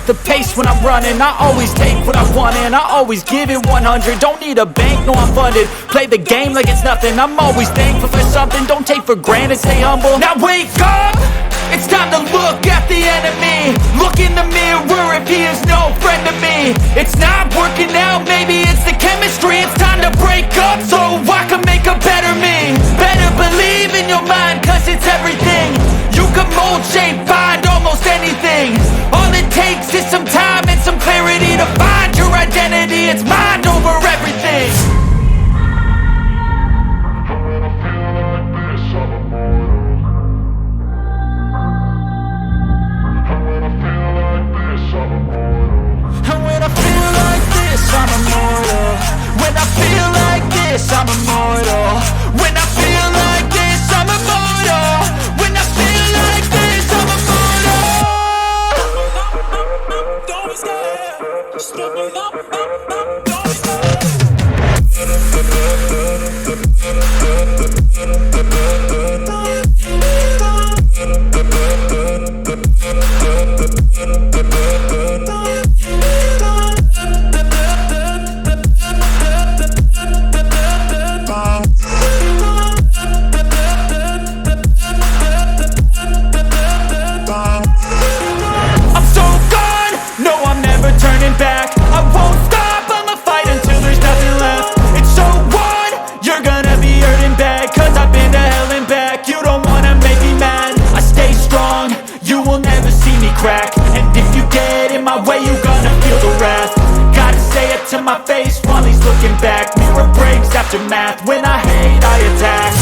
up the pace when I'm running. I always take what I want and I always give it 100. Don't need a bank, no I'm funded. Play the game like it's nothing. I'm always thankful for something. Don't take for granted, stay humble. Now wake up! It's time to look at the enemy. Look in the mirror if he is no friend to me. It's not working out, maybe it's the chemistry. It's time to break up so I can make a better me. Better believe in your mind, cause it's everything. You can mold, shape, find almost anything. All it takes is some time and some clarity to find your identity. It's mind over everything. I'm immortal. When I feel like this, I'm immortal. When I feel like this, I'm immortal. When I feel like this, I'm immortal. Don't be scared. Just look it up. Don't be scared. Back. I won't stop, I'ma fight until there's nothing left. It's so on, you're gonna be hurting bad, cause I've been to hell and back. You don't wanna make me mad, I stay strong, you will never see me crack. And if you get in my way, you're gonna feel the wrath. Gotta say it to my face while he's looking back. Mirror breaks after math, when I hate I attack.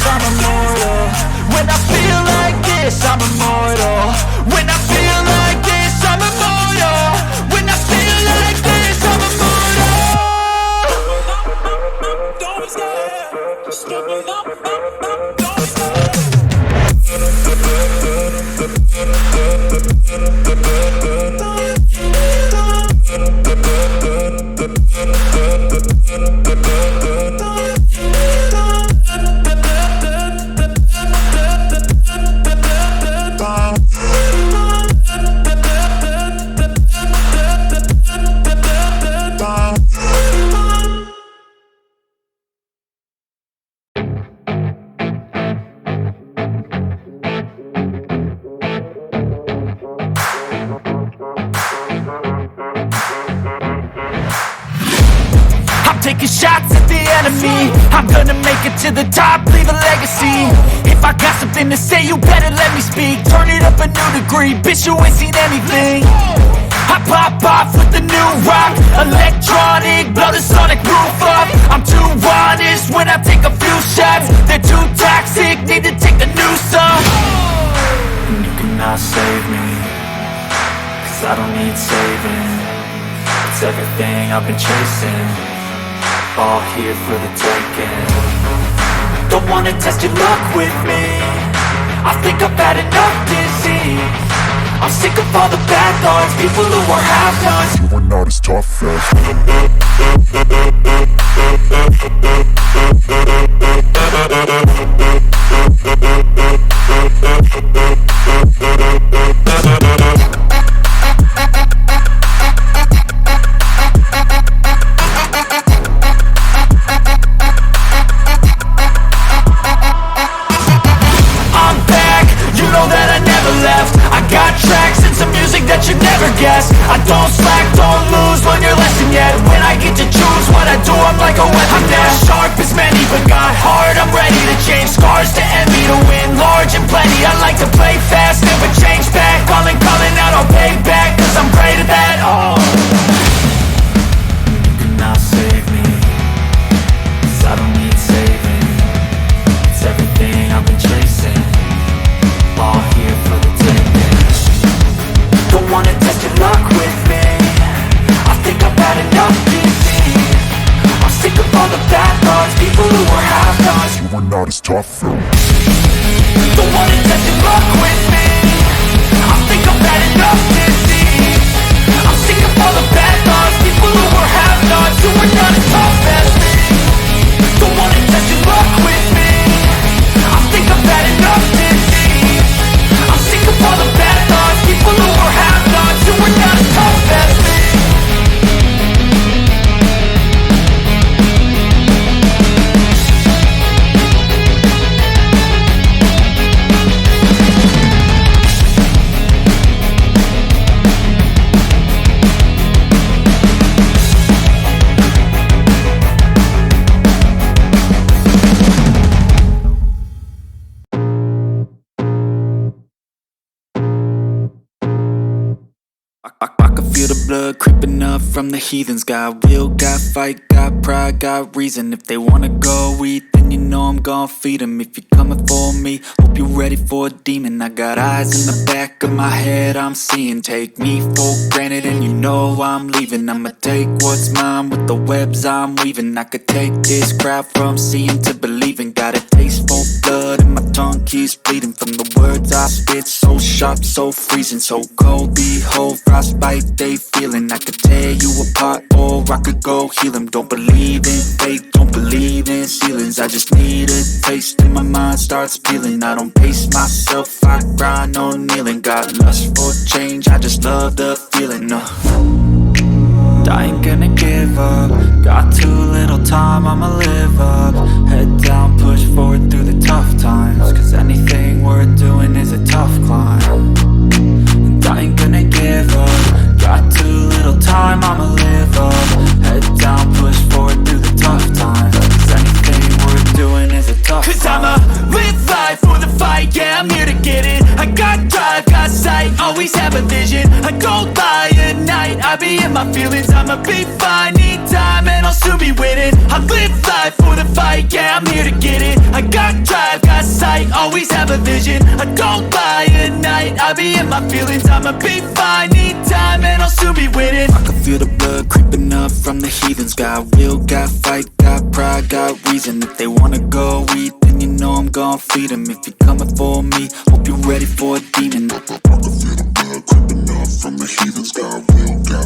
I'm immortal. When I feel like this, I'm immortal. When I feel like this, I'm immortal. When I feel like this, I'm immortal. Don't be scared. Just look it up. Don't be scared. Taking shots at the enemy. I'm gonna make it to the top, leave a legacy. If I got something to say, you better let me speak. Turn it up a new degree, bitch, you ain't seen anything. I pop off with the new rock, electronic, blow the sonic roof up. I'm too honest when I take a few shots. They're too toxic, need to take the noose off. And you cannot save me, cause I don't need saving. It's everything I've been chasing, all here for the taking. Don't wanna test your luck with me, I think I've had enough disease. I'm sick of all the bad thoughts, people who are half-nots. You are not as tough I don't slack, don't lose, learn your lesson yet. When I get to choose what I do, I'm like a weapon. I'm not sharp as many, but got hard. I'm ready to change scars to envy, to win large and plenty. I like to play fast, never change back. Calling out, I'll pay back, cause I'm great at that. Oh, you cannot save me, cause I don't need saving. It's everything I've been chasing, all here for the taking. Don't wanna test your luck with me, I think I've had enough disease. I'm sick of all the bad thoughts, people who are half-nots. You are not as tough though. Don't wanna test your luck with me, I think I've had enough disease. I'm sick of all the bad thoughts, people People who are have-nots, who are not as tough as me. Don't wanna test your luck with me. I think I've had enough disease. I'm sick of all the bad thoughts. People who are have-nots, who are not as tough as me. I can feel the blood creeping up from the heathens. Got will, got fight, got pride, got reason. If they wanna go eat, then you know I'm gon' feed them. If you're coming for me, hope you're ready for a demon. I got eyes in the back of my head, I'm seeing. Take me for granted and you know I'm leaving. I'ma take what's mine with the webs I'm weaving. I could take this crowd from seeing to believing. Got a taste for blood and my tongue keeps bleeding from the words I spit. So sharp, so freezing, so cold. Behold, frostbite they feeling. I could tear you apart or I could go heal them. Don't believe in fate, don't believe in ceilings. I just need a taste and my mind starts peeling. I don't pace myself, I grind on kneeling. Got lust for change, I just love the feeling. I ain't gonna give up. Got too little time, I'ma live up. Head down, push forward through the tough times. Cause anything worth doing is a tough climb. And I ain't gonna give up. Got too little time, I'ma live up. Head down, push forward through the tough times. Cause anything worth doing is a tough climb. Cause I'ma live life for the fight, yeah, I'm here to get it. I got drive, got sight, always have a vision. I don't lie at night, I be in my feelings. I'ma be fine, need time, and I'll soon be winning. I live life for the fight, yeah, I'm here to get it. I got drive, got sight, always have a vision. I don't lie at night, I be in my feelings. I'ma be fine, need time, and I'll soon be winning. I can feel the blood creeping up from the heathens. Got will, got fight, got pride, got reason. If they wanna go eat, then you know I'm gon' feed them. If you're coming for me, hope you're ready for a demon. I can feel the blood creeping up from the heathens. Got will, got